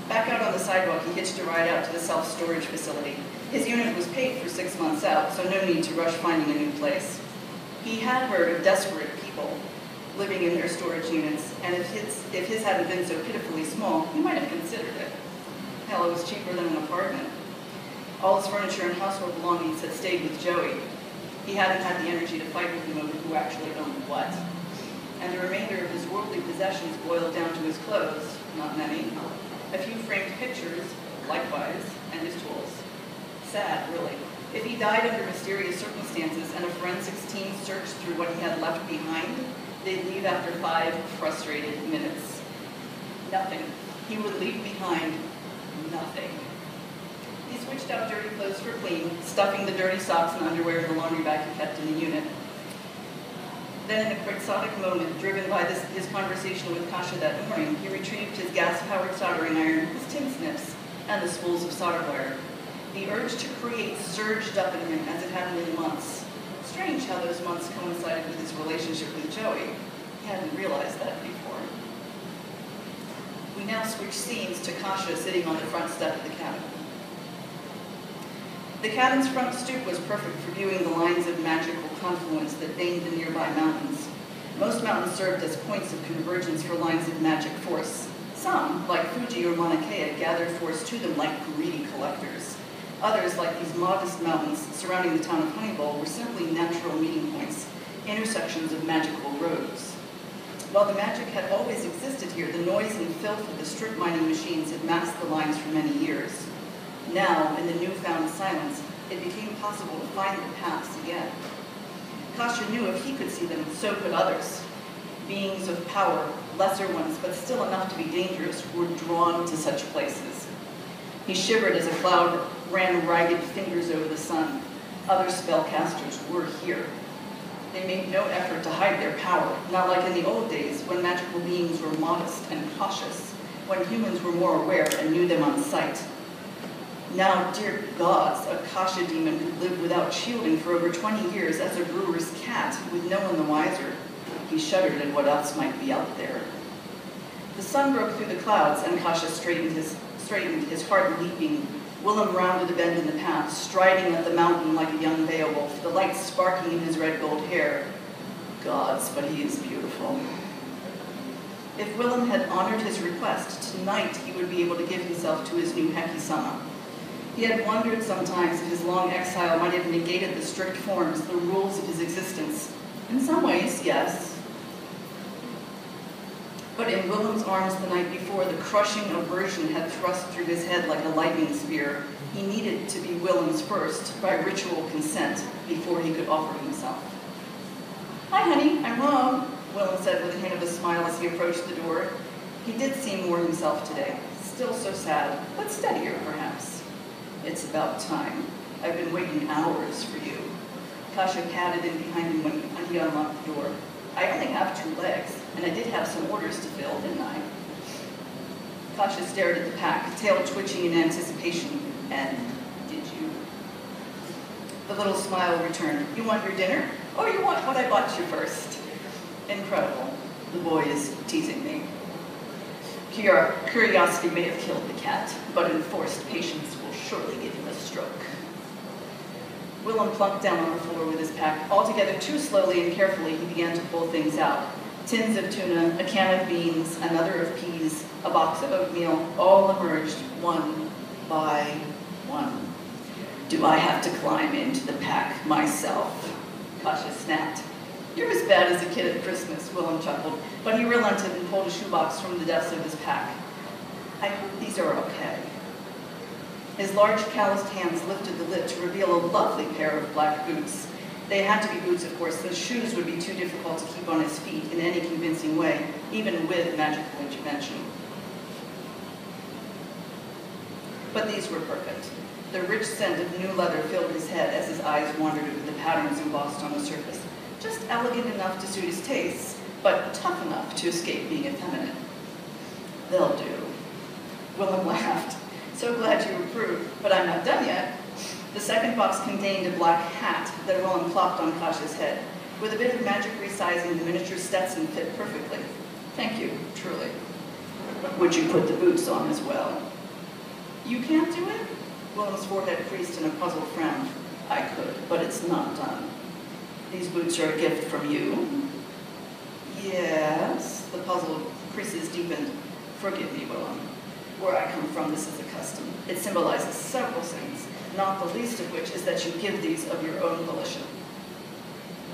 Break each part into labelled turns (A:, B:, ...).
A: Back out on the sidewalk, he hitched a ride out to the self-storage facility. His unit was paid for 6 months out, so no need to rush finding a new place. He had heard of desperate people living in their storage units, and if his hadn't been so pitifully small, he might have considered it. Hell, it was cheaper than an apartment. All his furniture and household belongings had stayed with Joey. He hadn't had the energy to fight with him over who actually owned what. And the remainder of his worldly possessions boiled down to his clothes, not many, a few framed pictures, likewise, and his tools. Sad, really. If he died under mysterious circumstances and a forensics team searched through what he had left behind, they'd leave after 5 frustrated minutes. Nothing. He would leave behind nothing. He switched out dirty clothes for clean, stuffing the dirty socks and underwear in the laundry bag he kept in the unit. Then, in a quixotic moment, driven by his conversation with Kasia that morning, he retrieved his gas-powered soldering iron, his tin snips, and the spools of solder wire. The urge to create surged up in him as it hadn't in months. Strange how those months coincided with his relationship with Joey. He hadn't realized that before. We now switch scenes to Kasia sitting on the front step of the cabin. The cabin's front stoop was perfect for viewing the lines of magical confluence that veined the nearby mountains. Most mountains served as points of convergence for lines of magic force. Some, like Fuji or Mauna Kea, gathered force to them like greedy collectors. Others, like these modest mountains surrounding the town of Honeywell, were simply natural meeting points, intersections of magical roads. While the magic had always existed here, the noise and filth of the strip mining machines had masked the lines for many years. Now, in the newfound silence, it became possible to find the paths again. Kasia knew if he could see them, so could others. Beings of power, lesser ones, but still enough to be dangerous, were drawn to such places. He shivered as a cloud ran ragged fingers over the sun. Other spellcasters were here. They made no effort to hide their power, not like in the old days when magical beings were modest and cautious, when humans were more aware and knew them on sight. Now, dear gods, a Kasia demon could live without shielding for over 20 years as a brewer's cat, with no one the wiser. He shuddered at what else might be out there. The sun broke through the clouds, and Kasia straightened his heart leaping. Willem rounded a bend in the path, striding up the mountain like a young Beowulf, the light sparking in his red gold hair. Gods, but he is beautiful. If Willem had honored his request, tonight he would be able to give himself to his new Heki-sama. He had wondered sometimes if his long exile might have negated the strict forms, the rules of his existence. In some ways, yes. But in Willem's arms the night before, the crushing aversion had thrust through his head like a lightning spear. He needed to be Willem's first, by ritual consent, before he could offer himself. "Hi, honey, I'm home," Willem said with a hint of a smile as he approached the door. He did seem more himself today, still so sad, but steadier, perhaps. "It's about time. I've been waiting hours for you." Kasia padded in behind him when he unlocked the door. "I only have 2 legs, and I did have some orders to fill, didn't I?" Kasia stared at the pack, tail twitching in anticipation. "And did you?" The little smile returned. "You want your dinner, or you want what I bought you first?" Incredible. The boy is teasing me. Curiosity may have killed the cat, but enforced patience will surely give him a stroke. Willem plunked down on the floor with his pack. Altogether too slowly and carefully, he began to pull things out. Tins of tuna, a can of beans, another of peas, a box of oatmeal, all emerged one by one. "Do I have to climb into the pack myself?" Kasia snapped. "You're as bad as a kid at Christmas," Willem chuckled, but he relented and pulled a shoebox from the depths of his pack. "I hope these are okay." His large calloused hands lifted the lid to reveal a lovely pair of black boots. They had to be boots, of course, since shoes would be too difficult to keep on his feet in any convincing way, even with magical intervention. But these were perfect. The rich scent of new leather filled his head as his eyes wandered over the patterns embossed on the surface. Just elegant enough to suit his tastes, but tough enough to escape being effeminate. "They'll do." Willem laughed. "So glad you approve, but I'm not done yet." The second box contained a black hat that Willem plopped on Kasia's head. With a bit of magic resizing, the miniature Stetson fit perfectly. "Thank you, truly. Would you put the boots on as well?" You can't do it? Willem's forehead creased in a puzzled frown. I could, but it's not done. These boots are a gift from you? Yes. The puzzled creases deepened. Forgive me, Willem. Where I come from, this is a custom. It symbolizes several things, not the least of which is that you give these of your own volition.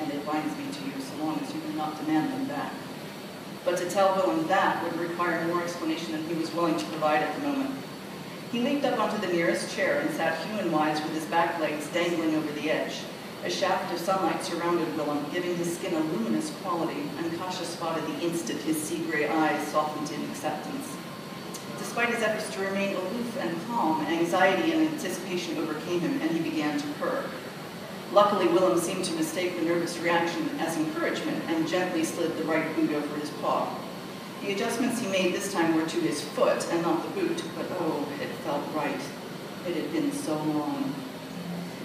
A: And it binds me to you so long as you do not demand them back. But to tell Willem that would require more explanation than he was willing to provide at the moment. He leaped up onto the nearest chair and sat human-wise with his back legs dangling over the edge. A shaft of sunlight surrounded Willem, giving his skin a luminous quality, and Kasha spotted the instant his sea-gray eyes softened in acceptance. Despite his efforts to remain aloof and calm, anxiety and anticipation overcame him, and he began to purr. Luckily, Willem seemed to mistake the nervous reaction as encouragement and gently slid the right boot over his paw. The adjustments he made this time were to his foot and not the boot, but oh, it felt right. It had been so long.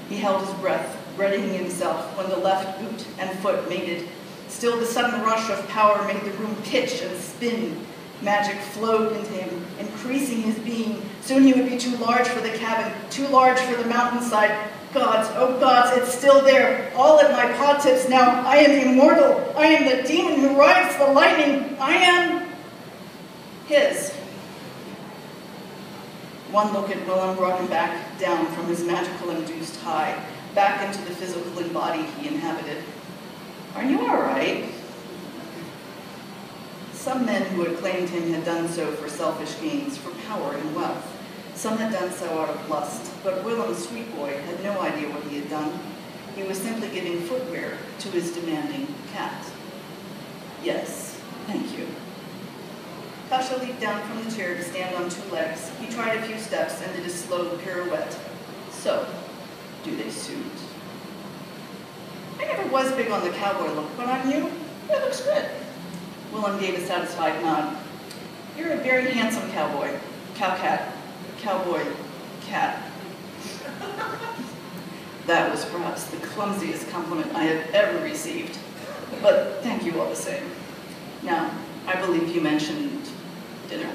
A: He held his breath, readying himself when the left boot and foot mated. Still, the sudden rush of power made the room pitch and spin. Magic flowed into him, increasing his being. Soon he would be too large for the cabin, too large for the mountainside. Gods, oh gods, it's still there, all at my paw tips now. I am immortal. I am the demon who rides the lightning. I am his. One look at Willem brought him back down from his magical-induced high, back into the physical body he inhabited. Are you all right? Some men who had claimed him had done so for selfish gains, for power and wealth. Some had done so out of lust, but Willem, sweet boy, had no idea what he had done. He was simply giving footwear to his demanding cat. Yes, thank you. Kasha leaped down from the chair to stand on 2 legs. He tried a few steps and did a slow pirouette. So, do they suit? I never was big on the cowboy look, but on you, it looks good. Willem gave a satisfied nod. You're a very handsome cowboy. Cowboy cat. That was perhaps the clumsiest compliment I have ever received, but thank you all the same. Now, I believe you mentioned dinner.